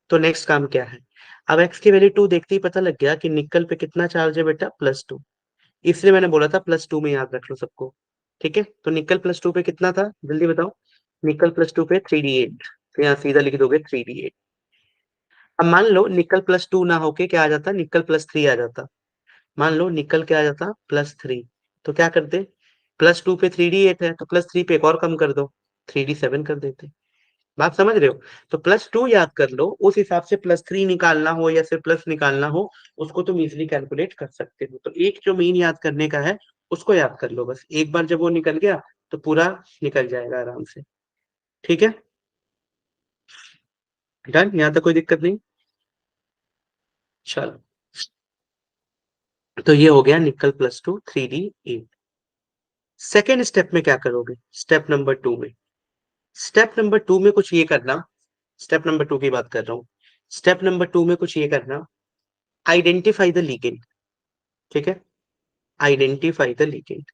तो नेक्स्ट काम क्या है। अब एक्स की वैल्यू 2 देखते ही पता लग गया कि निकल पे कितना चार्ज है बेटा, +2। इसलिए मैंने बोला था +2 में याद रख लो सबको। ठीक है, तो निकल +2 पे कितना था, जल्दी बताओ। निकल +2 पे 3D8, तो यहाँ सीधा लिख दोगे 3D8। अब मान लो निकल +2 ना होके क्या आ जाता, निकल +3 आ जाता। मान लो निकल क्या आ जाता, +3, तो क्या करते, +2 पे 3D8 है, तो +3 पे एक और कम कर दो, 3D7 कर देते। बात समझ रहे हो। तो +2 याद कर लो, उस हिसाब से +3 निकालना हो या फिर प्लस निकालना हो, उसको तुम इजिली कैलकुलेट कर सकते हो। तो एक जो मीन याद करने का है, उसको याद कर लो बस, एक बार जब वो निकल गया तो पूरा निकल जाएगा आराम से। ठीक है, डन, यहाँ तक कोई दिक्कत नहीं। चलो, तो ये हो गया निकल +2 3D8। सेकेंड स्टेप में क्या करोगे, स्टेप नंबर 2 में कुछ ये करना, स्टेप नंबर 2 की बात कर रहा हूँ। स्टेप नंबर 2 में कुछ ये करना, आइडेंटिफाई द लिगेंड। ठीक है, identify the ligand,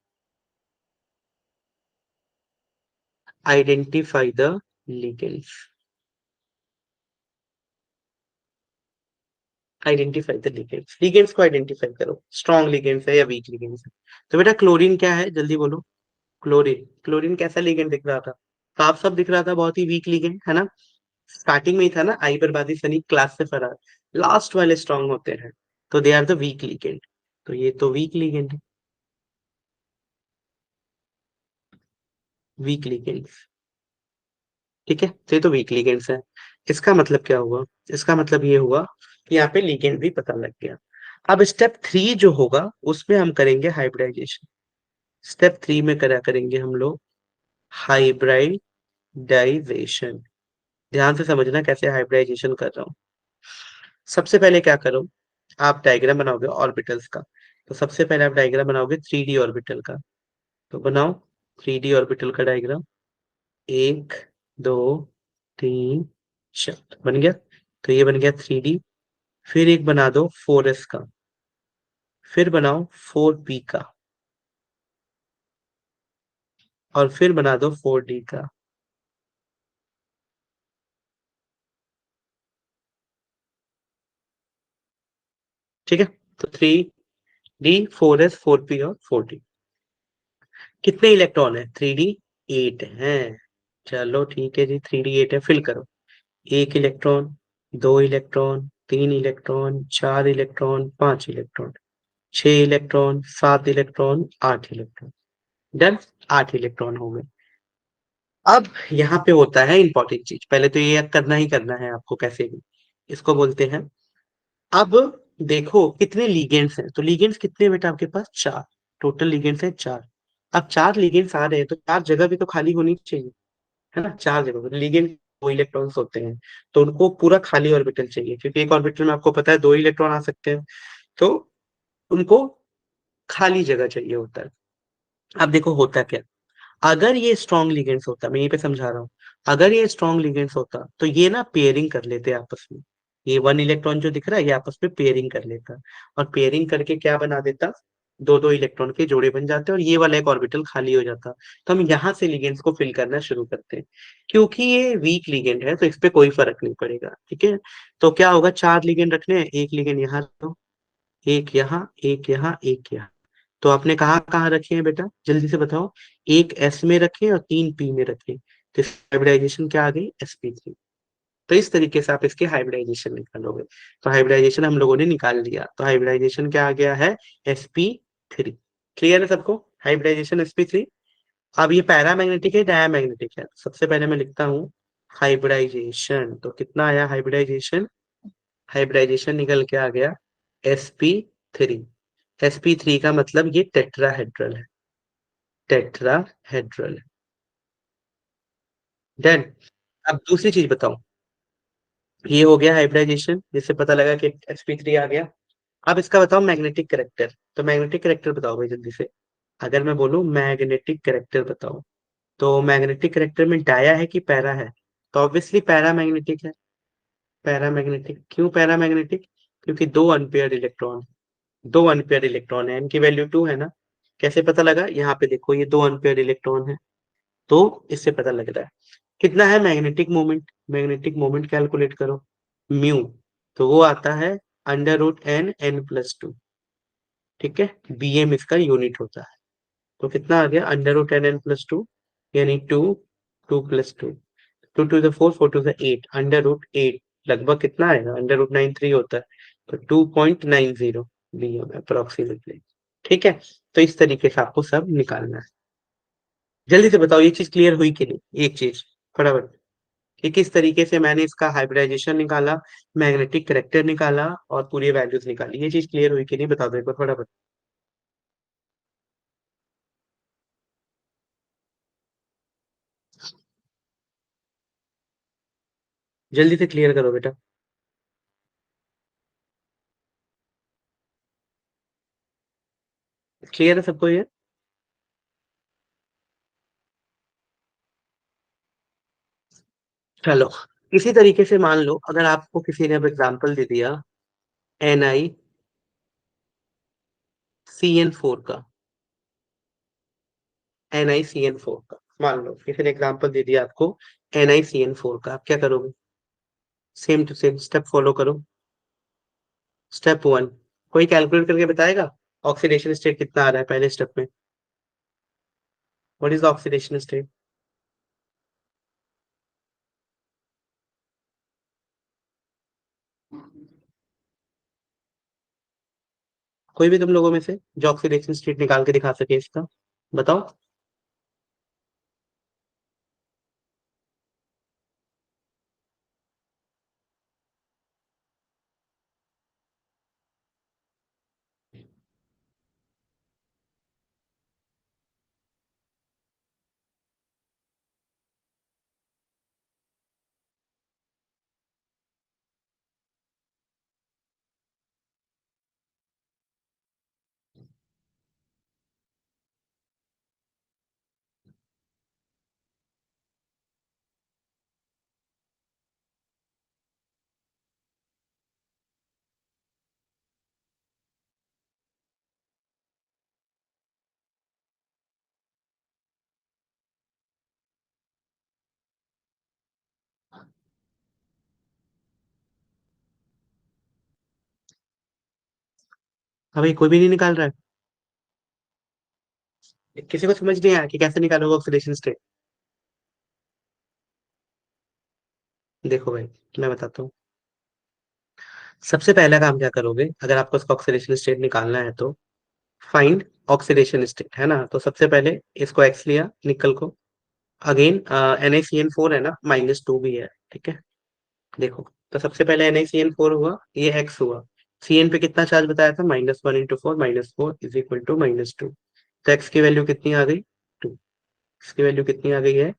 identify the ligands, identify the ligands, ligands को आइडेंटिफाई करो, स्ट्रॉन्ग लिगेंड्स है या वीक लिगेंड्स है। तो बेटा क्लोरीन क्या है, जल्दी बोलो। क्लोरीन, क्लोरीन कैसा लिगेंड दिख रहा था, साफ साफ दिख रहा था, बहुत ही वीक लिगेंड है ना। स्टार्टिंग में ही था ना, आई बर्बादी सनी क्लास से फरार, लास्ट वाले स्ट्रॉन्ग होते हैं, तो they are the weak ligand. तो ये तो वीक लिगेंड है। Weak ligands. ठीक है, तो ये तो वीक लिगेंड्स है। इसका मतलब क्या हुआ? इसका मतलब ये हुआ कि यहाँ पे लिगेंड भी पता लग गया। अब स्टेप 3 जो होगा उसमें हम करेंगे हाइब्रिडाइजेशन। स्टेप 3 में करा करेंगे हम लोग हाइब्रिडाइजेशन। ध्यान से समझना कैसे हाइब्रिडाइजेशन कर रहा हूँ। सबसे पहले क्या करो, आप डायग्राम बनाओगे ऑर्बिटल्स का। तो सबसे पहले आप डायग्राम बनाओगे 3D ऑर्बिटल का। तो बनाओ 3D ऑर्बिटल का डायग्राम। एक, दो, तीन, चार, बन गया। तो ये बन गया 3D। फिर एक बना दो 4S का। फिर बनाओ 4P का। और फिर बना दो 4D का। ठीक है, तो 3D 4S 4P और 4D। कितने इलेक्ट्रॉन है? 3D 8 है। चलो ठीक है जी, 3D 8 है, फिल करो। एक इलेक्ट्रॉन, दो इलेक्ट्रॉन, तीन इलेक्ट्रॉन, चार इलेक्ट्रॉन, पांच इलेक्ट्रॉन, छह इलेक्ट्रॉन, सात इलेक्ट्रॉन, आठ इलेक्ट्रॉन। डन। आठ इलेक्ट्रॉन हो गए। अब यहाँ पे होता है इंपॉर्टेंट चीज, पहले तो ये करना ही करना है आपको कैसे भी। इसको बोलते हैं, अब देखो कितने लीगेंड्स हैं। तो लीगेंड्स कितने बेटा आपके पास? चार। टोटल लीगेंड्स है चार। अब चार लीगेंड्स आ रहे हैं तो चार जगह भी तो खाली होनी चाहिए, है ना। चार जगह लीगेंड, दो इलेक्ट्रॉन्स होते हैं, तो उनको पूरा खाली ऑर्बिटल चाहिए, क्योंकि एक ऑर्बिटल में आपको पता है दो इलेक्ट्रॉन आ सकते हैं। तो उनको खाली जगह चाहिए होता है। अब देखो होता क्या, अगर ये स्ट्रॉन्ग लिगेंड्स होता, मैं यहीं पे समझा रहा हूँ, अगर ये स्ट्रॉन्ग लिगेंड्स होता तो ये ना पेयरिंग कर लेते आपस में। ये वन इलेक्ट्रॉन जो दिख रहा है ये आपस में पेयरिंग कर लेता, और पेयरिंग करके क्या बना देता, दो दो इलेक्ट्रॉन के जोड़े बन जाते और ये वाला एक ऑर्बिटल खाली हो जाता। तो हम यहाँ से लिगेंड्स को फिल करना शुरू करते हैं। क्योंकि ये वीक लिगेंड है तो इस पे कोई फर्क नहीं पड़ेगा, ठीक है। तो क्या होगा, चार लिगेंड रखने हैं, एक लिगेंड यहाँ दो, एक यहाँ, एक यहाँ, एक यहाँ। तो आपने कहाँ कहाँ रखे हैं बेटा, जल्दी से बताओ। एक एस में रखे और तीन पी में रखे, तो हाइब्रिडाइजेशन क्या आ गई? sp3। तो इस तरीके से आप इसके हाइब्रिडाइजेशन निकालोगे। तो हाइब्रिडाइजेशन हम लोगों ने निकाल लिया, तो हाइब्रिडाइजेशन क्या आ गया है? sp3। क्लियर है सबको? Hybridisation sp3। अब ये पैरामैग्नेटिक है डायमैग्नेटिक है? सबसे पहले मैं लिखता हूँ हाइब्रिडाइजेशन। तो कितना आया हाइब्रिडाइजेशन? हाइब्रिडाइजेशन निकल के आ गया sp3। sp3 का मतलब ये टेट्राहेड्रल है, टेट्राहेड्रल। देन अब दूसरी चीज बताओ। ये हो गया हाइब्रिडाइजेशन, जिससे पता लगा कि sp3 आ गया। अब इसका बताओ मैग्नेटिक करेक्टर। तो मैग्नेटिक करेक्टर बताओ भाई जल्दी से। अगर मैं बोलूं मैग्नेटिक करेक्टर बताओ, तो मैग्नेटिक करेक्टर में डाया है कि पैरा है? तो ऑब्वियसली पैरा मैग्नेटिक है। पैरा मैग्नेटिक क्यों? पैरा मैग्नेटिक क्योंकि दो अनपेयर्ड इलेक्ट्रॉन, दो अनपेयर्ड इलेक्ट्रॉन है, इनकी वैल्यू टू है ना। कैसे पता लगा? यहाँ पे देखो ये दो अनपेयर्ड इलेक्ट्रॉन है, तो इससे पता लग रहा है। कितना है magnetic moment? Magnetic moment calculate करो, म्यू। तो वो आता है √n n+2। ठीक है, bm इसका यूनिट होता है। तो कितना आ गया? √n n+2, यानी two, two plus two, two two the four, four two the eight, √8। लगभग कितना आएगा? √93 होता है। तो 2.90 bm अप्रोक्सीमेटली। ठीक है, तो इस तरीके से आपको सब निकालना है। जल्दी से बताओ ये चीज क्लियर हुई कि नहीं? एक चीज फटाफट, कि किस तरीके से मैंने इसका हाइब्रिडाइजेशन निकाला, मैग्नेटिक करेक्टर निकाला और पूरी वैल्यूज निकाली। ये चीज क्लियर हुई कि नहीं बता दो एक बार फटाफट। जल्दी से क्लियर करो बेटा। क्लियर है सबको ये? चलो, इसी तरीके से मान लो अगर आपको किसी ने अब एग्जाम्पल दे दिया NiCN4 का, NiCN4 का, मान लो किसी ने एग्जाम्पल दे दिया आपको NiCN4 का, आप क्या करोगे? Same to same step follow करो। स्टेप 1, कोई कैलकुलेट करके बताएगा ऑक्सीडेशन स्टेट कितना आ रहा है पहले स्टेप में? What is oxidation state? कोई भी तुम लोगों में से जो ऑक्सीडेशन स्टेट निकाल के दिखा सके इसका, बताओ। अभी कोई भी नहीं निकाल रहा है, किसी को समझ नहीं आया कि कैसे निकालोगे ऑक्सीडेशन स्टेट? देखो भाई, मैं बताता हूँ। सबसे पहला काम क्या करोगे, अगर आपको इसका ऑक्सीडेशन स्टेट निकालना है तो फाइंड ऑक्सीडेशन स्टेट, है ना। तो सबसे पहले इसको एक्स लिया, निकल को। अगेन NaCN4 है ना, -2 भी है, ठीक है। देखो, तो सबसे पहले NaCN4 हुआ, ये एक्स हुआ। Cn पे कितना चार्ज बताया था, -1 इंटू फोर, -4 = -2। तो एक्स की वैल्यू कितनी आ गई, 2। इसकी वैल्यू कितनी आ गई है,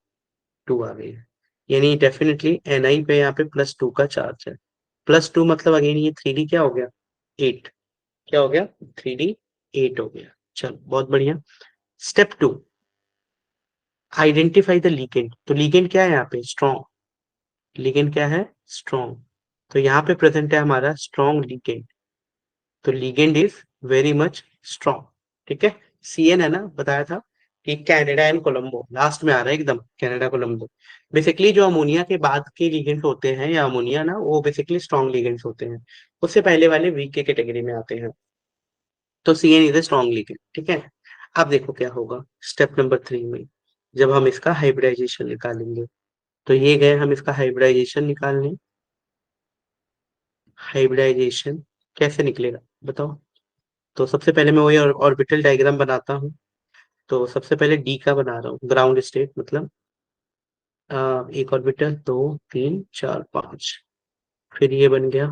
2 आ गई है। यानी डेफिनेटली Ni पे यहाँ पे +2 का चार्ज है। +2 मतलब अगेन ये 3D क्या हो गया, 8। क्या हो गया, 3D 8 हो गया। चलो बहुत बढ़िया। Step 2, identify the ligand. तो लीगेंड क्या है यहाँ पे, स्ट्रॉन्ग। लीगेंड क्या है, स्ट्रॉन्ग। तो यहाँ पे प्रेजेंट है हमारा स्ट्रॉन्ग लीगेंड। तो ligand is very much strong, ठीक है। Cn है ना, बताया था कि कनाडा एंड कोलंबो लास्ट में आ रहा है एकदम, कनाडा कोलंबो। बेसिकली जो अमोनिया के बाद के लिगेंड्स होते हैं, या अमोनिया ना, वो बेसिकली स्ट्रॉन्ग लिगेंड्स होते हैं। उससे पहले वाले वीक के कैटेगरी में आते हैं। तो Cn is a strong ligand, ठीक है। अब देखो क्या होगा स्टेप नंबर 3 में, जब हम इसका हाइब्रिडाइजेशन निकालेंगे। तो ये गए हम इसका हाइब्रिडाइजेशन निकालने। हाइब्रिडाइजेशन कैसे निकलेगा बताओ। तो सबसे पहले मैं वही ऑर्बिटल डायग्राम बनाता हूँ। तो सबसे पहले डी का बना रहा हूँ, ग्राउंड स्टेट मतलब एक ऑर्बिटल, 2 3 4 5। फिर ये बन गया,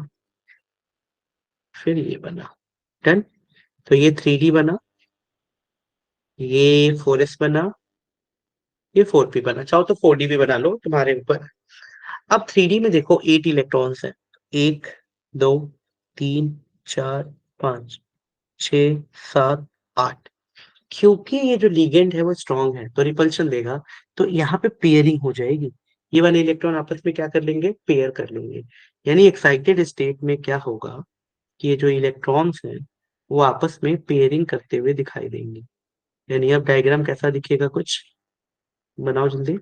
फिर ये बना, डन। तो ये 3D बना, ये 4s बना, ये 4p बना। चाहो तो 4D भी बना लो, तुम्हारे ऊपर। अब 3D में देखो 8 इलेक्ट्रॉन्स है। 1 2 3 4 5 6 7 8। क्योंकि ये जो लिगेंड है वो स्ट्रांग है तो रिपल्शन देगा। तो यहाँ पे पेयरिंग हो जाएगी। ये वाले इलेक्ट्रॉन आपस में क्या कर लेंगे, पेयर कर लेंगे। यानी एक्साइटेड स्टेट में क्या होगा कि ये जो इलेक्ट्रॉन्स हैं वो आपस में पेयरिंग करते हुए दिखाई देंगे। यानी अब डायग्राम कैसा दिखेगा, कुछ बनाओ जल्दी।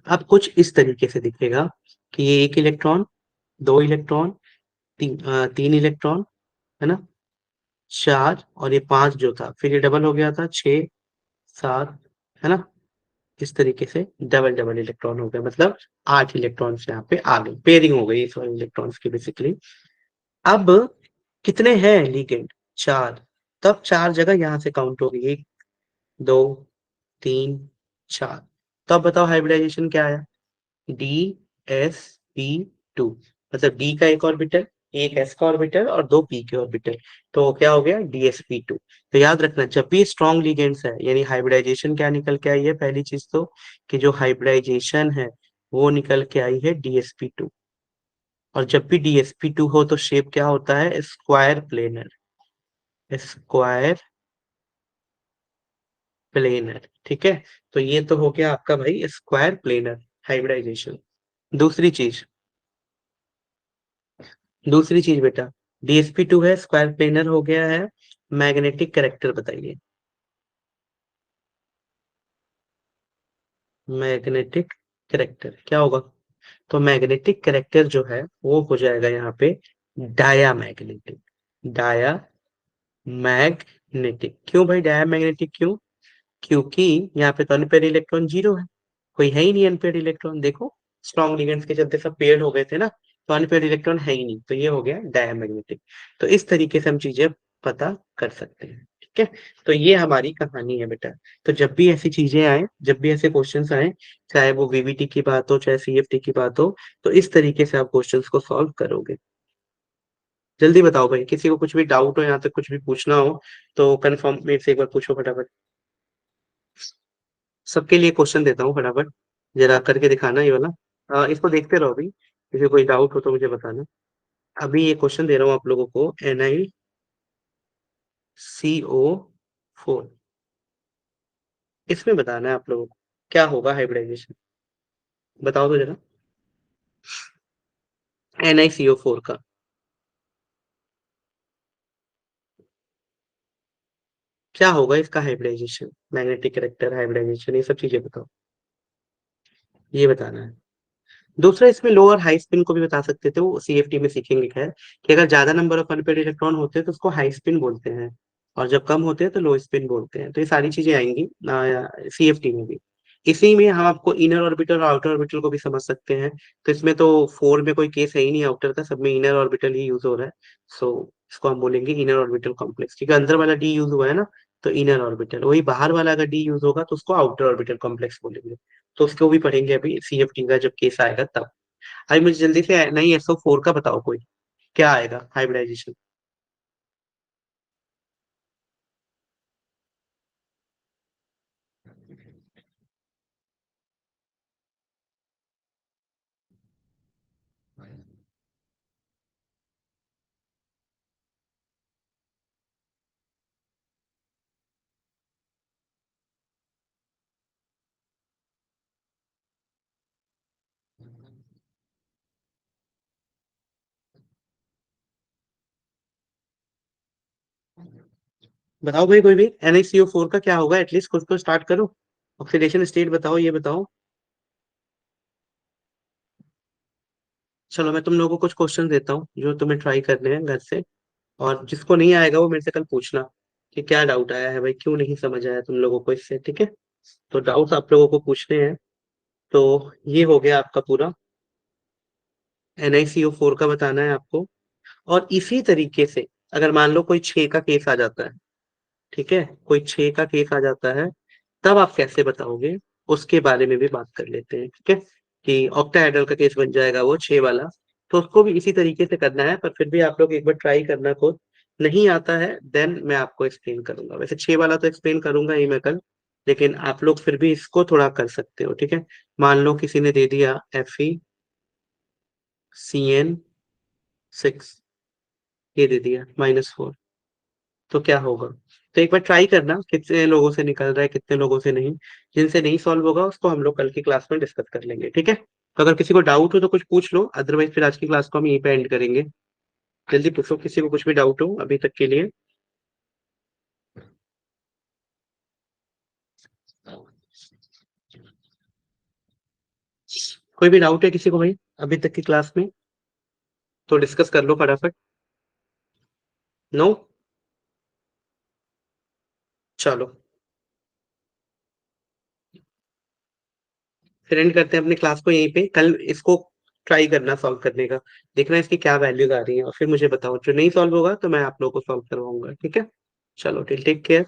अब कुछ इस तरीके से दिखेगा कि ये 1 इलेक्ट्रॉन, 2 इलेक्ट्रॉन, 3 इलेक्ट्रॉन, है ना, 4, और ये 5 जो था, फिर ये डबल हो गया था, 6 7, है ना। इस तरीके से डबल डबल इलेक्ट्रॉन हो गए, मतलब 8 इलेक्ट्रॉन्स यहाँ पे आ गए, पेयरिंग हो गई इस वाले इलेक्ट्रॉन्स की बेसिकली। अब कितने हैं लिगेंड, 4। तब 4 जगह यहाँ से काउंट होगी, 1 2 3 4। तो अब बताओ हाइब्रिडाइजेशन क्या आया, DsP2। मतलब डी का एक ऑर्बिटल, एक एस का ऑर्बिटल और 2 p के ऑर्बिटल। तो क्या हो गया, DsP2। तो याद रखना, जब भी स्ट्रॉन्ग लिगेंड्स है, यानी हाइब्रिडाइजेशन क्या निकल के आई है, पहली चीज तो कि जो हाइब्रिडाइजेशन है वो निकल के आई है DsP2। और जब भी DsP2 हो तो शेप क्या होता है, स्क्वायर प्लेनर। स्क्वायर प्लेनर, ठीक है। तो ये तो हो गया आपका भाई स्क्वायर प्लेनर हाइब्रिडाइजेशन। दूसरी चीज, दूसरी चीज बेटा, DsP2 है, स्क्वायर प्लेनर हो गया है। मैग्नेटिक कैरेक्टर बताइए। मैग्नेटिक कैरेक्टर क्या होगा, तो मैग्नेटिक कैरेक्टर जो है वो हो जाएगा यहाँ पे डाया मैग्नेटिक। डाया मैग्नेटिक क्यों भाई, डाया मैग्नेटिक क्यों, क्योंकि यहाँ पे तो अनपेयर इलेक्ट्रॉन 0 है, कोई है ही नहीं अनपेयर इलेक्ट्रॉन। देखो स्ट्रॉन्ग लिगेंड्स के चलते सब पेयर्ड हो गए थे ना, तो अनपेयर इलेक्ट्रॉन है ही नहीं, तो ये हो गया डायमैग्नेटिक। तो इस तरीके से हम चीजें पता कर सकते हैं, ठीक है। तो ये हमारी कहानी है बेटा। तो जब भी ऐसी चीजें आए, जब भी ऐसे क्वेश्चंस आए, चाहे वो VVT की बात हो चाहे CFT की बात हो, तो इस तरीके से आप क्वेश्चंस को सॉल्व करोगे। जल्दी बताओ भाई, किसी को कुछ भी डाउट हो, यहाँ तक कुछ भी पूछना हो तो कंफर्म मेरे से एक बार पूछो फटाफट। सबके लिए क्वेश्चन देता हूँ फटाफट, जरा करके दिखाना ये वाला। इसको देखते रहो अभी, किसी को कोई डाउट हो तो मुझे बताना। अभी ये क्वेश्चन दे रहा हूँ आप लोगों को, NiCO4। इसमें बताना है आप लोगों को क्या होगा हाइब्रिडाइजेशन, बताओ तो जरा। NiCO4 का क्या होगा, इसका हाइब्रिडाइजेशन, मैग्नेटिक कैरेक्टर, हाइब्रिडाइजेशन, ये सब चीजें बताओ, ये बताना है। दूसरा इसमें लो और हाई स्पिन को भी बता सकते थे, वो सीएफटी में सीखेंगे खैर, कि अगर ज्यादा नंबर ऑफ अनपेड इलेक्ट्रॉन होते हैं तो उसको हाई स्पिन बोलते हैं, और जब कम होते हैं तो लो स्पिन बोलते हैं। तो ये सारी चीजें आएंगी सीएफटी में भी। इसी में हम आपको इनर ऑर्बिटल और आउटर ऑर्बिटल को भी समझ सकते हैं। तो इसमें तो फोर में कोई केस है ही नहीं आउटर का, सब में इनर ऑर्बिटल ही यूज हो रहा है। सो इसको हम बोलेंगे इनर ऑर्बिटल कॉम्प्लेक्स, क्योंकि अंदर वाला डी यूज हुआ है ना, तो इनर ऑर्बिटल। वही बाहर वाला अगर डी यूज होगा तो उसको आउटर ऑर्बिटल कॉम्प्लेक्स बोलेंगे। तो उसको भी पढ़ेंगे अभी सीएफटी का जब केस आएगा तब। अभी मुझे जल्दी से नहीं SO4 का बताओ कोई, क्या आएगा हाइब्रिडाइजेशन। बताओ भाई कोई भी, NaCO4 का क्या होगा, एटलीस्ट कुछ तो स्टार्ट करो। ऑक्सीडेशन स्टेट बताओ, ये बताओ। चलो मैं तुम लोगों को कुछ क्वेश्चन देता हूँ जो तुम्हें ट्राई करने हैं घर से, और जिसको नहीं आएगा वो मेरे से कल पूछना कि क्या डाउट आया है भाई, क्यों नहीं समझ आया तुम लोगों को इससे, ठीक है। तो डाउट्स आप लोगों को पूछने हैं। तो ये हो गया आपका पूरा, NaCO4 का बताना है आपको। और इसी तरीके से अगर मान लो कोई 6 का केस आ जाता है, ठीक है, कोई 6 का केस आ जाता है, तब आप कैसे बताओगे, उसके बारे में भी बात कर लेते हैं, ठीक है। कि ऑक्टाहेड्रल का केस बन जाएगा वो 6 वाला, तो उसको भी इसी तरीके से करना है, पर फिर भी आप लोग एक बार ट्राई करना खुद। नहीं आता है देन मैं आपको एक्सप्लेन करूंगा, वैसे 6 वाला तो एक्सप्लेन करूंगा ही मैं कल, लेकिन आप लोग फिर भी इसको थोड़ा कर सकते हो, ठीक है। मान लो किसी ने दे दिया FeCN6, ये दे दिया -4, तो क्या होगा। तो एक बार ट्राई करना कितने लोगों से निकल रहा है कितने लोगों से नहीं। जिनसे नहीं सॉल्व होगा उसको हम लोग कल की क्लास में डिस्कस कर लेंगे, ठीक है। तो अगर किसी को डाउट हो तो कुछ पूछ लो, अदरवाइज फिर आज की क्लास को हम यहीं पे एंड करेंगे। जल्दी पूछो किसी को कुछ भी डाउट हो अभी तक के लिए। कोई भी डाउट है किसी को भाई अभी तक की क्लास में, तो डिस्कस कर लो फटाफट। नो। चलो फिर एंड करते हैं अपनी क्लास को यहीं पे, कल इसको ट्राई करना सॉल्व करने का, देखना इसकी क्या वैल्यूज आ रही है, और फिर मुझे बताओ, जो नहीं सॉल्व होगा तो मैं आप लोगों को सॉल्व करवाऊंगा, ठीक है। चलो टिल टेक केयर।